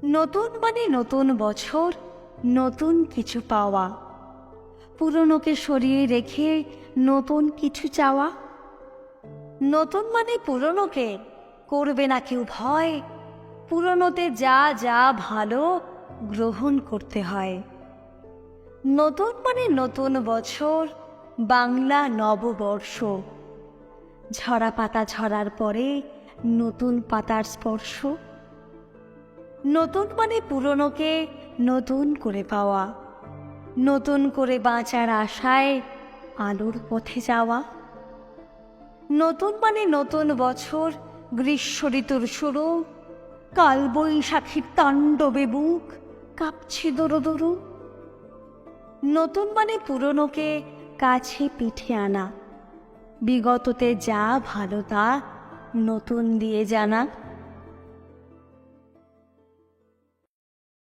নতুন মানে নতুন বছর, নতুন কিছু পাওয়া, পুরনোকে সরিয়ে রেখে নতুন কিছু চাওয়া। নতুন মানে পুরনোকে করবে না কেউ ভয়, পুরনোতে যা যা ভালো গ্রহণ করতে হয়। নতুন মানে নতুন বছর, বাংলা নববর্ষ, ঝরা পাতা ঝরার পরে নতুন পাতার স্পর্শ। নতুন মানে পুরনোকে নতুন করে পাওয়া, নতুন করে বাঁচার আশায় আলোর পথে যাওয়া। নতুন মানে নতুন বছর, গ্রীষ্ম ঋতুর শুরু, কালবৈশাখীর তাণ্ডবে বুক কাঁপছে দোরো দোরো। নতুন মানে পুরনোকে কাছে পিঠে আনা, বিগততে যা ভালো তা নতুন দিয়ে জানা।